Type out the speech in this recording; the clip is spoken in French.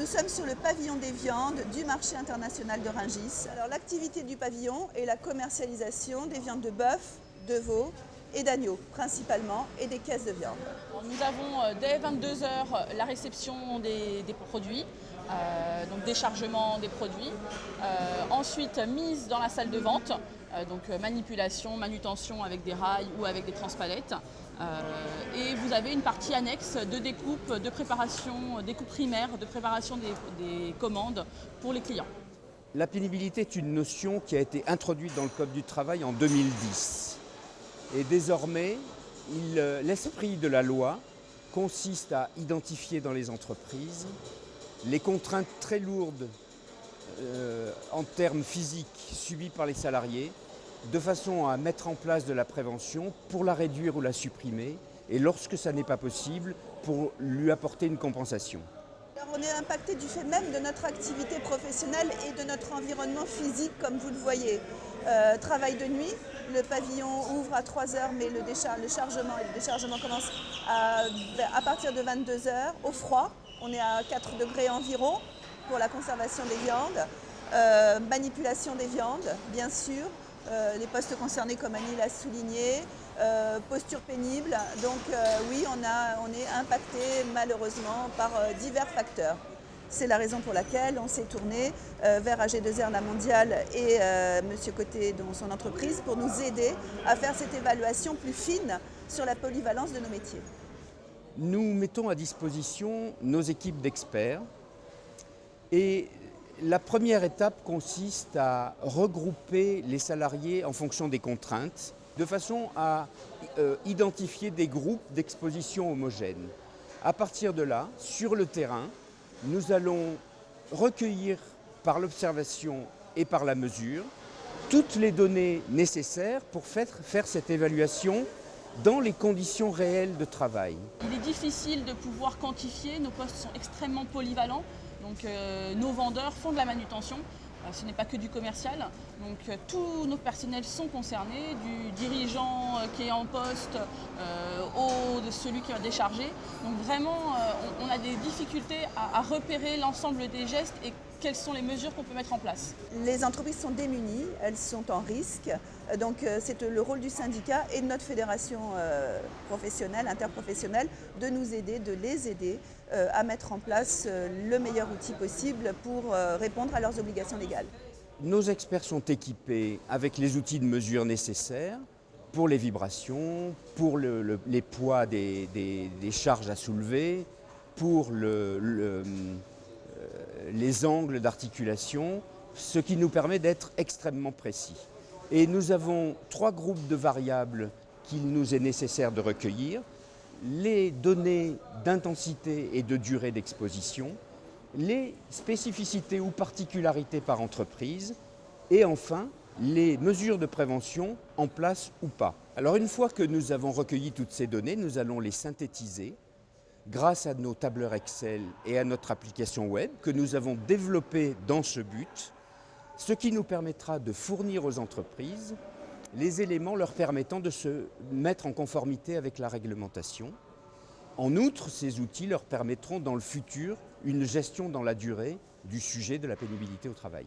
Nous sommes sur le pavillon des viandes du marché international de Rungis. Alors l'activité du pavillon est la commercialisation des viandes de bœuf, de veau et d'agneau principalement et des caisses de viande. Nous avons dès 22 heures la réception des produits, donc déchargement des produits. Ensuite mise dans la salle de vente, donc manipulation, manutention avec des rails ou avec des transpalettes. Et vous avez une partie annexe de découpe, de préparation, découpe primaire, de préparation des commandes pour les clients. La pénibilité est une notion qui a été introduite dans le Code du travail en 2010. Et désormais, l'esprit de la loi consiste à identifier dans les entreprises les contraintes très lourdes en termes physiques subies par les salariés, de façon à mettre en place de la prévention pour la réduire ou la supprimer, et lorsque ça n'est pas possible, pour lui apporter une compensation. Alors on est impacté du fait même de notre activité professionnelle et de notre environnement physique, comme vous le voyez. Travail de nuit, le pavillon ouvre à 3 heures, mais le chargement commence à partir de 22 heures, au froid. On est à 4 degrés environ pour la conservation des viandes. Manipulation des viandes, bien sûr. Les postes concernés, comme Annie l'a souligné, posture pénible. Donc oui, on est impacté malheureusement par divers facteurs. C'est la raison pour laquelle on s'est tourné vers AG2R La Mondiale et M. Côté dans son entreprise pour nous aider à faire cette évaluation plus fine sur la polyvalence de nos métiers. Nous mettons à disposition nos équipes d'experts et la première étape consiste à regrouper les salariés en fonction des contraintes, de façon à identifier des groupes d'exposition homogènes. À partir de là, sur le terrain, nous allons recueillir par l'observation et par la mesure toutes les données nécessaires pour faire cette évaluation dans les conditions réelles de travail. Il est difficile de pouvoir quantifier, nos postes sont extrêmement polyvalents. Donc nos vendeurs font de la manutention, ce n'est pas que du commercial. Donc tous nos personnels sont concernés, du dirigeant qui est en poste de celui qui va décharger. Donc vraiment, on a des difficultés à repérer l'ensemble des gestes et quelles sont les mesures qu'on peut mettre en place. Les entreprises sont démunies, elles sont en risque. Donc c'est le rôle du syndicat et de notre fédération professionnelle, interprofessionnelle, de nous aider, de les aider à mettre en place le meilleur outil possible pour répondre à leurs obligations légales. Nos experts sont équipés avec les outils de mesure nécessaires pour les vibrations, pour les poids des charges à soulever, pour les angles d'articulation, ce qui nous permet d'être extrêmement précis. Et nous avons 3 groupes de variables qu'il nous est nécessaire de recueillir: les données d'intensité et de durée d'exposition, les spécificités ou particularités par entreprise, et enfin les mesures de prévention en place ou pas. Alors une fois que nous avons recueilli toutes ces données, nous allons les synthétiser grâce à nos tableurs Excel et à notre application web que nous avons développée dans ce but, ce qui nous permettra de fournir aux entreprises les éléments leur permettant de se mettre en conformité avec la réglementation. En outre, ces outils leur permettront dans le futur une gestion dans la durée du sujet de la pénibilité au travail.